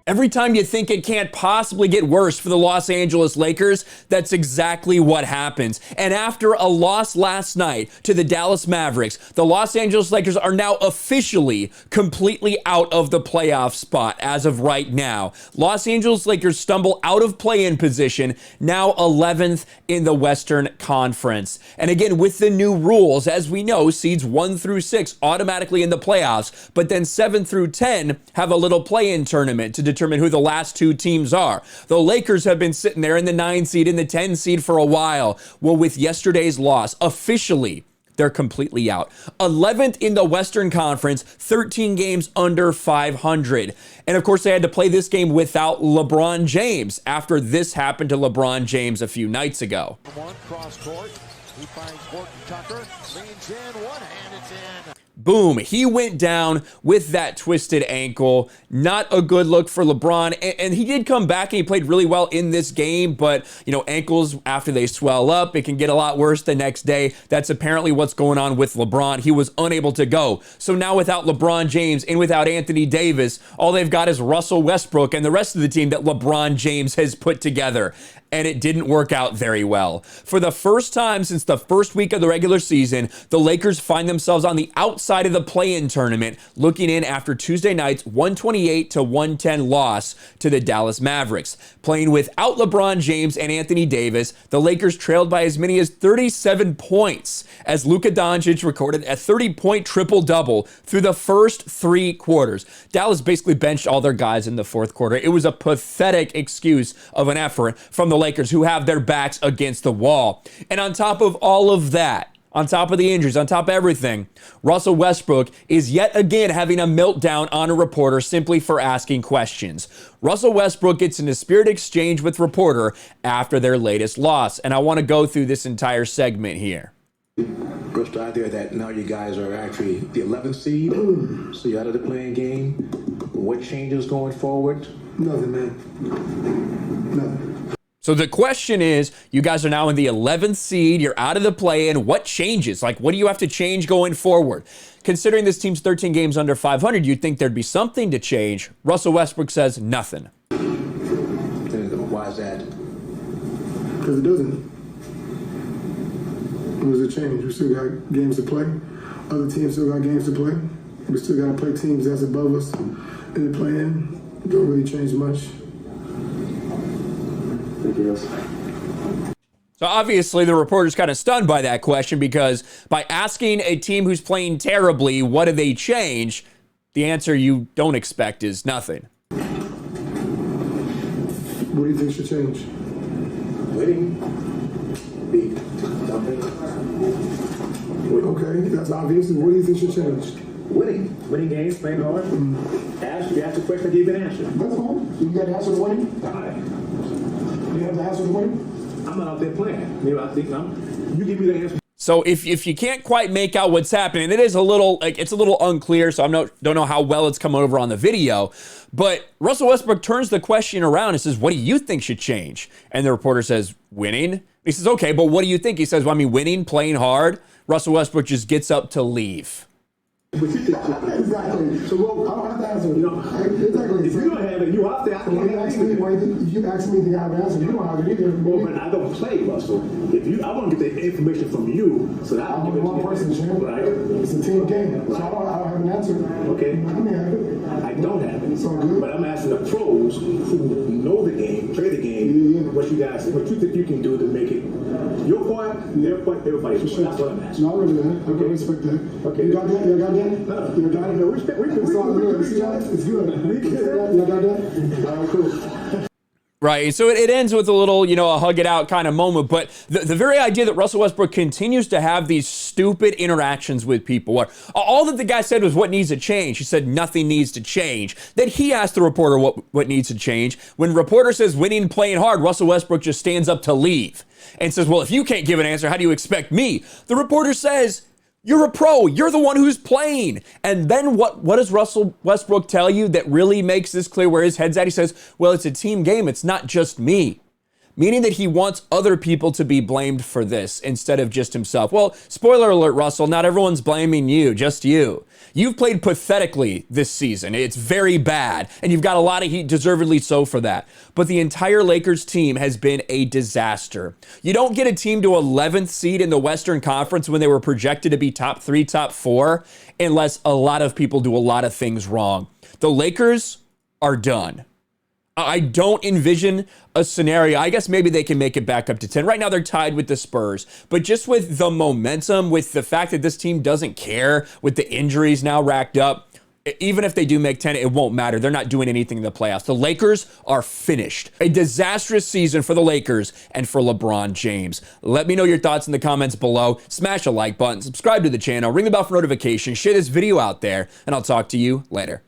Every time you think it can't possibly get worse for the Los Angeles Lakers, that's exactly what happens. And after a loss last night to the Dallas Mavericks, the Los Angeles Lakers are now officially completely out of the playoff spot as of right now. Los Angeles Lakers stumble out of play-in position, now 11th in the Western Conference. And again, with the new rules, as we know, seeds 1 through 6 automatically in the playoffs, but then 7 through 10 have a little play-in tournament to determine who the last two teams are. The Lakers have been sitting there in the 9 seed, in the 10 seed for a while. Well, with yesterday's loss, officially, they're completely out. 11th in the Western Conference, 13 games under 500. And of course, they had to play this game without LeBron James after this happened to LeBron James a few nights ago. Cross court. He finds Horton Tucker. Leans in. One hand, it's in. Boom, he went down with that twisted ankle. Not a good look for LeBron. And he did come back and he played really well in this game. But, you know, ankles, after they swell up, it can get a lot worse the next day. That's apparently what's going on with LeBron. He was unable to go. So now without LeBron James and without Anthony Davis, all they've got is Russell Westbrook and the rest of the team that LeBron James has put together. And it didn't work out very well. For the first time since the first week of the regular season, the Lakers find themselves on the outside of the play-in tournament, looking in after Tuesday night's 128-110 loss to the Dallas Mavericks. Playing without LeBron James and Anthony Davis, the Lakers trailed by as many as 37 points as Luka Doncic recorded a 30-point triple-double through the first 3 quarters. Dallas basically benched all their guys in the fourth quarter. It was a pathetic excuse of an effort from the Lakers, who have their backs against the wall. And on top of all of that, on top of the injuries, on top of everything, Russell Westbrook is yet again having a meltdown on a reporter simply for asking questions. Russell Westbrook gets in a spirited exchange with reporter after their latest loss. And I want to go through this entire segment here. First idea that now you guys are actually the 11th seed, so you're out of the playing game. What changes going forward? Nothing, man. Nothing. So the question is, you guys are now in the 11th seed, you're out of the play-in, what changes? Like, what do you have to change going forward? Considering this team's 13 games under 500, you'd think there'd be something to change. Russell Westbrook says nothing. Why is that? Because it doesn't. What does it change? We still got games to play. Other teams still got games to play. We still got to play teams that's above us in the play-in. Don't really change much. So obviously the reporter's kind of stunned by that question, because by asking a team who's playing terribly, what do they change? The answer you don't expect is nothing. What do you think should change? Winning. Okay, that's obvious. And what do you think should change? Winning. Winning games, playing hard. You asked a question, I gave an answer. That's fine. You got to answer the winning? All right. You have to answer the winning? I'm not out there playing. Maybe I think you give me the answer. So if you can't quite make out what's happening, it is a little, it's a little unclear, so don't know how well it's come over on the video. But Russell Westbrook turns the question around and says, what do you think should change? And the reporter says, winning. He says, okay, but what do you think? He says, well, I mean, winning, playing hard. Russell Westbrook just gets up to leave. Exactly. So, well, I don't have to answer. You know, exactly. If you don't have it, you out there. If you ask me to have an answer, you don't have it either. Well, but I don't play, Russell. I want to get the information from you, so that I'm only one person, Jim. Right? It's a team game, so I don't have an answer. Okay. I may have it. I don't have it. So good. But I'm asking the pros who know the game, play the game, what you think you can do to make it your part, their part, everybody's part. That's what I'm asking. No, I really do. I respect that. Okay. You got that? You got that? No. You got it? Respect. It's good. You got that? All right, cool. Right, so it ends with a little, a hug it out kind of moment. But the very idea that Russell Westbrook continues to have these stupid interactions with people, where all that the guy said was what needs to change. He said nothing needs to change. Then he asked the reporter what needs to change. When the reporter says winning, playing hard, Russell Westbrook just stands up to leave and says, well, if you can't give an answer, how do you expect me? The reporter says, you're a pro. You're the one who's playing. And then what does Russell Westbrook tell you that really makes this clear where his head's at? He says, well, it's a team game. It's not just me. meaning that he wants other people to be blamed for this instead of just himself. Well, spoiler alert, Russell, not everyone's blaming you, just you. You've played pathetically this season. It's very bad, and you've got a lot of heat, deservedly so, for that. But the entire Lakers team has been a disaster. You don't get a team to 11th seed in the Western Conference when they were projected to be top 3, top 4, unless a lot of people do a lot of things wrong. The Lakers are done. I don't envision a scenario. I guess maybe they can make it back up to 10. Right now they're tied with the Spurs, but just with the momentum, with the fact that this team doesn't care, with the injuries now racked up, even if they do make 10, it won't matter. They're not doing anything in the playoffs. The Lakers are finished. A disastrous season for the Lakers and for LeBron James. Let me know your thoughts in the comments below. Smash a like button, subscribe to the channel, ring the bell for notifications, share this video out there, and I'll talk to you later.